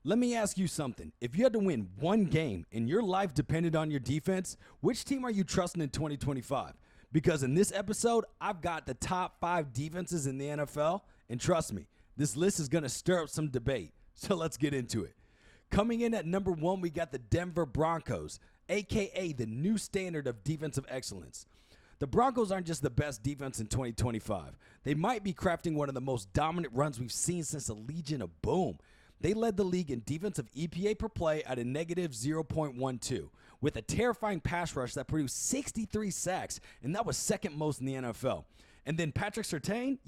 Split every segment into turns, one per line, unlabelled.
Let me ask you something. If you had to win one game and your life depended on your defense, which team are you trusting in 2025? Because in this episode, I've got the top 5 defenses in the NFL, and trust me, this list is going to stir up some debate. So let's get into it. Coming in at number 1, we got the Denver Broncos, aka the new standard of defensive excellence. The Broncos aren't just the best defense in 2025. They might be crafting one of the most dominant runs we've seen since the Legion of Boom. They led the league in defensive EPA per play at a negative 0.12, with a terrifying pass rush that produced 63 sacks, and that was second most in the NFL. And then Patrick Surtain,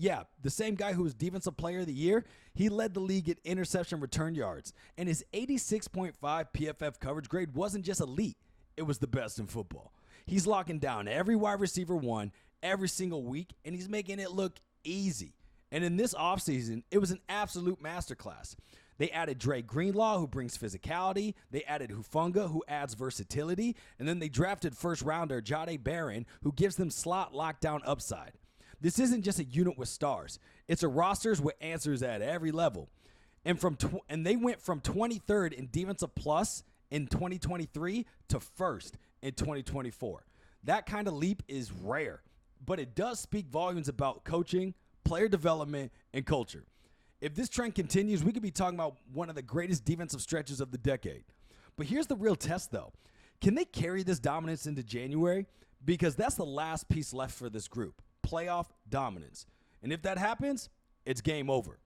the same guy who was Defensive Player of the Year, he led the league in interception return yards, and his 86.5 PFF coverage grade wasn't just elite, it was the best in football. He's locking down every wide receiver one every single week, and he's making it look easy. And in this offseason, it was an absolute masterclass. They added Dre Greenlaw, who brings physicality. They added Hufanga, who adds versatility. And then they drafted first-rounder Jahdae Barron, who gives them slot lockdown upside. This isn't just a unit with stars. It's a roster with answers at every level. And they went from 23rd in defensive plus in 2023 to first in 2024. That kind of leap is rare, but it does speak volumes about coaching, player development, and culture. If this trend continues, we could be talking about one of the greatest defensive stretches of the decade. But here's the real test, though. Can they carry this dominance into January? Because that's the last piece left for this group, playoff dominance. And if that happens, it's game over.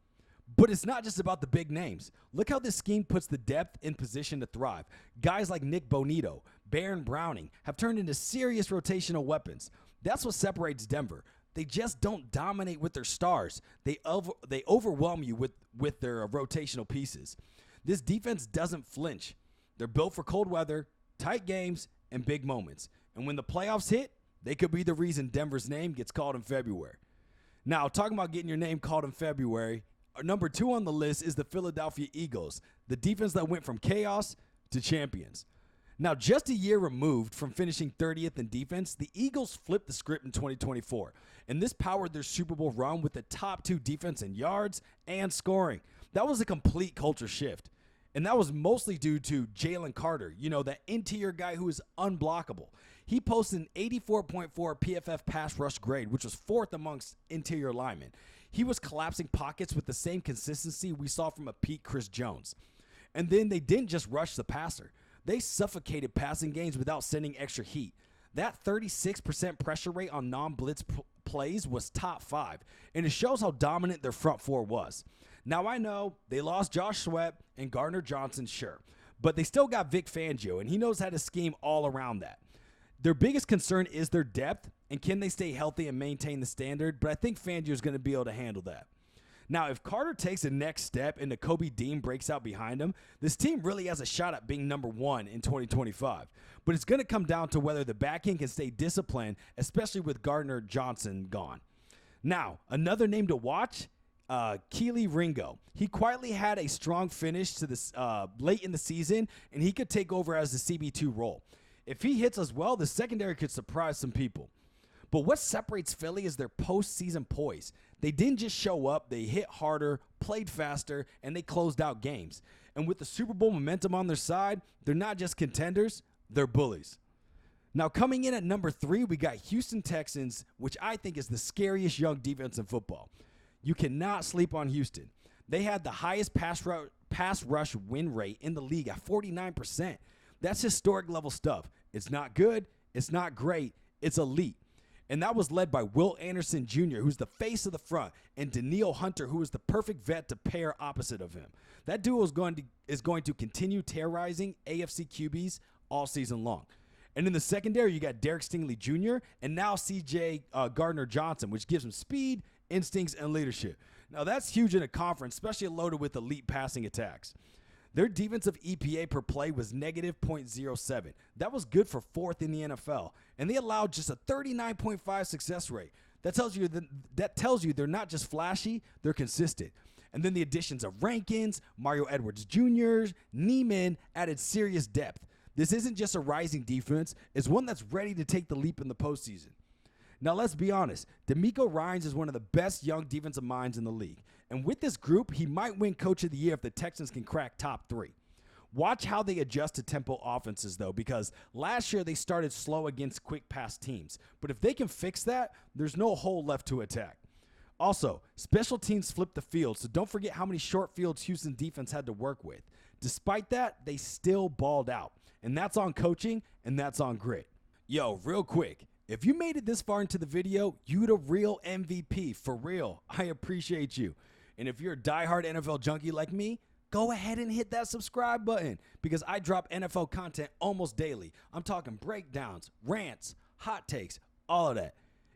But it's not just about the big names. Look how this scheme puts the depth in position to thrive. Guys like Nick Bonito, Baron Browning have turned into serious rotational weapons. That's what separates Denver. They just don't dominate with their stars. They overwhelm you with their rotational pieces. This defense doesn't flinch. They're built for cold weather, tight games, and big moments. And when the playoffs hit, they could be the reason Denver's name gets called in February. Now, talking about getting your name called in February, number 2 on the list is the Philadelphia Eagles, the defense that went from chaos to champions. Now, just a year removed from finishing 30th in defense, the Eagles flipped the script in 2024, and this powered their Super Bowl run with the top 2 defense in yards and scoring. That was a complete culture shift, and that was mostly due to Jalen Carter, that interior guy who is unblockable. He posted an 84.4 PFF pass rush grade, which was 4th amongst interior linemen. He was collapsing pockets with the same consistency we saw from a peak Chris Jones. And then they didn't just rush the passer. They suffocated passing games without sending extra heat. That 36% pressure rate on non-blitz plays was top 5, and it shows how dominant their front 4 was. Now, I know they lost Josh Sweat and Gardner Johnson, sure, but they still got Vic Fangio, and he knows how to scheme all around that. Their biggest concern is their depth, and can they stay healthy and maintain the standard, but I think Fangio is going to be able to handle that. Now, if Carter takes the next step and Nakobe Dean breaks out behind him, this team really has a shot at being number 1 in 2025. But it's going to come down to whether the back end can stay disciplined, especially with Gardner Johnson gone. Now, another name to watch, Keely Ringo. He quietly had a strong finish to this late in the season, and he could take over as the CB2 role. If he hits as well, the secondary could surprise some people. But what separates Philly is their postseason poise. They didn't just show up, they hit harder, played faster, and they closed out games. And with the Super Bowl momentum on their side, they're not just contenders, they're bullies. Now, coming in at number 3, we got Houston Texans, which I think is the scariest young defense in football. You cannot sleep on Houston. They had the highest pass rush win rate in the league at 49%. That's historic level stuff. It's not good, it's not great, it's elite. And that was led by Will Anderson Jr., who's the face of the front, and Daniil Hunter, who is the perfect vet to pair opposite of him. That duo is going to continue terrorizing AFC QBs all season long. And in the secondary, you got Derek Stingley Jr. and now CJ Gardner Johnson, which gives him speed, instincts, and leadership. Now, that's huge in a conference, especially loaded with elite passing attacks. Their defensive EPA per play was negative 0.07. That was good for 4th in the NFL, and they allowed just a 39.5 success rate. That tells you they're not just flashy, they're consistent. And then the additions of Rankins, Mario Edwards Jr., Neiman added serious depth. This isn't just a rising defense, it's one that's ready to take the leap in the postseason. Now, let's be honest. DeMeco Ryans is one of the best young defensive minds in the league. And with this group, he might win Coach of the Year if the Texans can crack top 3. Watch how they adjust to tempo offenses, though, because last year they started slow against quick pass teams. But if they can fix that, there's no hole left to attack. Also, special teams flipped the field, so don't forget how many short fields Houston defense had to work with. Despite that, they still balled out. And that's on coaching, and that's on grit. Yo, real quick, if you made it this far into the video, you the real MVP, for real. I appreciate you. And if you're a diehard NFL junkie like me, go ahead and hit that subscribe button because I drop NFL content almost daily. I'm talking breakdowns, rants, hot takes, all of that.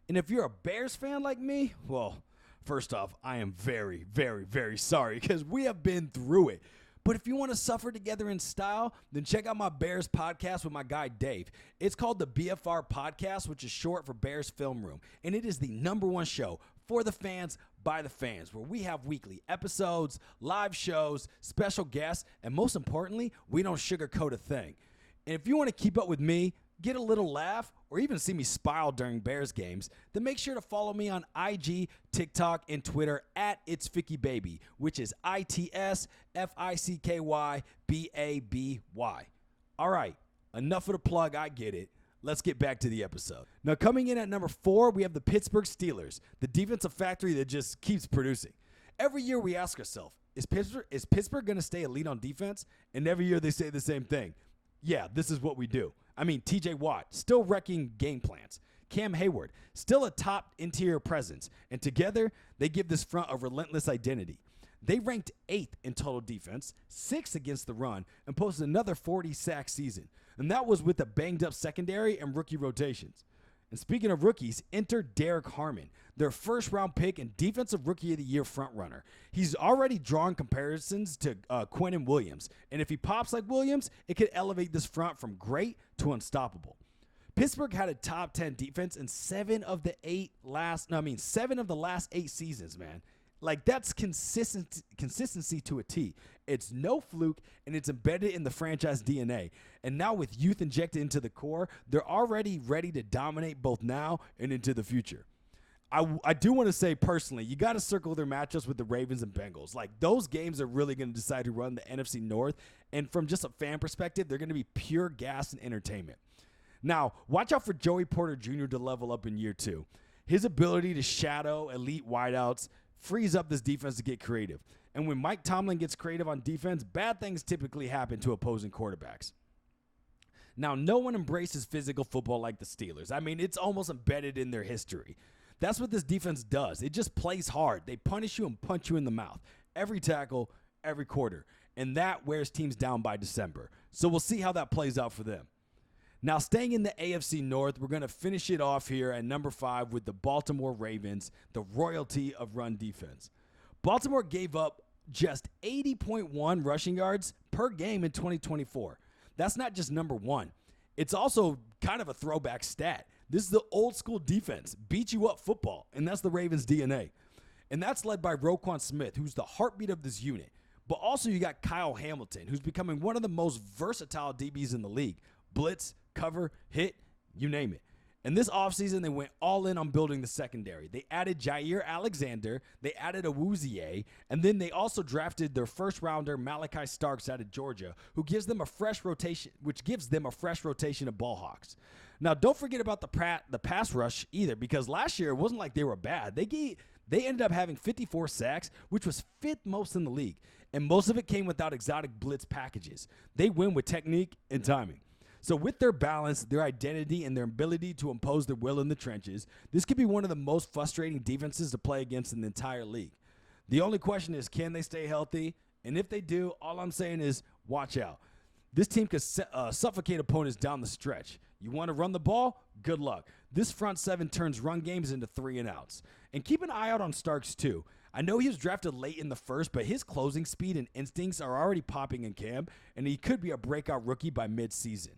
And if you're a Bears fan like me, well, first off, I am very, very, very sorry because we have been through it. But if you want to suffer together in style, then check out my Bears podcast with my guy Dave. It's called the BFR Podcast, which is short for Bears Film Room. And it is the #1 show for the fans, by the fans, where we have weekly episodes, live shows, special guests, and most importantly, we don't sugarcoat a thing. And if you want to keep up with me, get a little laugh, or even see me smile during Bears games, then make sure to follow me on IG, TikTok, and Twitter at itsfickybaby, which is ITSFICKYBABY. All right, enough of the plug, I get it. Let's get back to the episode. Now, coming in at number 4, we have the Pittsburgh Steelers, the defensive factory that just keeps producing. Every year we ask ourselves, is Pittsburgh going to stay elite on defense? And every year they say the same thing. Yeah, this is what we do. I mean, TJ Watt, still wrecking game plans. Cam Hayward, still a top interior presence. And together, they give this front a relentless identity. They ranked 8th in total defense, 6th against the run, and posted another 40-sack season. And that was with a banged-up secondary and rookie rotations. And speaking of rookies, enter Derek Harmon, their first-round pick and Defensive Rookie of the Year frontrunner. He's already drawn comparisons to Quinnen Williams, and if he pops like Williams, it could elevate this front from great to unstoppable. Pittsburgh had a top 10 defense in 7 of the last 8 seasons, man. Like, that's consistency to a T. It's no fluke, and it's embedded in the franchise DNA. And now with youth injected into the core, they're already ready to dominate both now and into the future. I do want to say personally, you got to circle their matchups with the Ravens and Bengals. Like, those games are really going to decide who run the NFC North. And from just a fan perspective, they're going to be pure gas and entertainment. Now, watch out for Joey Porter Jr. to level up in year 2. His ability to shadow elite wideouts frees up this defense to get creative. And when Mike Tomlin gets creative on defense, bad things typically happen to opposing quarterbacks. Now, no one embraces physical football like the Steelers. I mean, it's almost embedded in their history. That's what this defense does. It just plays hard. They punish you and punch you in the mouth. Every tackle, every quarter. And that wears teams down by December. So we'll see how that plays out for them. Now, staying in the AFC North, we're going to finish it off here at number 5 with the Baltimore Ravens, the royalty of run defense. Baltimore gave up just 80.1 rushing yards per game in 2024. That's not just number 1. It's also kind of a throwback stat. This is the old school defense, beat you up football, and that's the Ravens' DNA. And that's led by Roquan Smith, who's the heartbeat of this unit. But also you got Kyle Hamilton, who's becoming one of the most versatile DBs in the league. Blitz, cover, hit, you name it. And this offseason, they went all in on building the secondary. They added Jair Alexander, they added Awuzie, and then they also drafted their first-rounder Malachi Starks out of Georgia, who gives them a fresh rotation, of ball hawks. Now, don't forget about the pass rush either, because last year it wasn't like they were bad. They ended up having 54 sacks, which was 5th most in the league, and most of it came without exotic blitz packages. They win with technique and timing. So with their balance, their identity, and their ability to impose their will in the trenches, this could be one of the most frustrating defenses to play against in the entire league. The only question is, can they stay healthy? And if they do, all I'm saying is watch out. This team could suffocate opponents down the stretch. You want to run the ball? Good luck. This front 7 turns run games into 3-and-outs. And keep an eye out on Starks too. I know he was drafted late in the first, but his closing speed and instincts are already popping in camp, and he could be a breakout rookie by mid-season.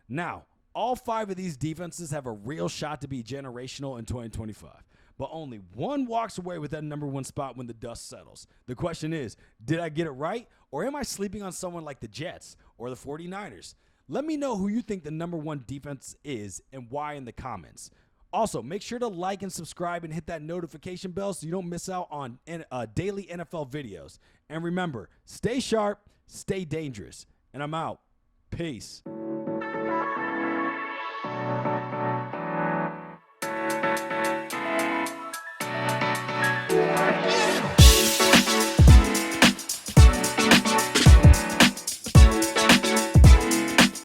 Now, all 5 of these defenses have a real shot to be generational in 2025, but only one walks away with that number 1 spot when the dust settles. The question is, did I get it right, or am I sleeping on someone like the Jets or the 49ers? Let me know who you think the number 1 defense is and why in the comments. Also, make sure to like and subscribe and hit that notification bell so you don't miss out on daily NFL videos. And remember, stay sharp, stay dangerous. And I'm out. Peace.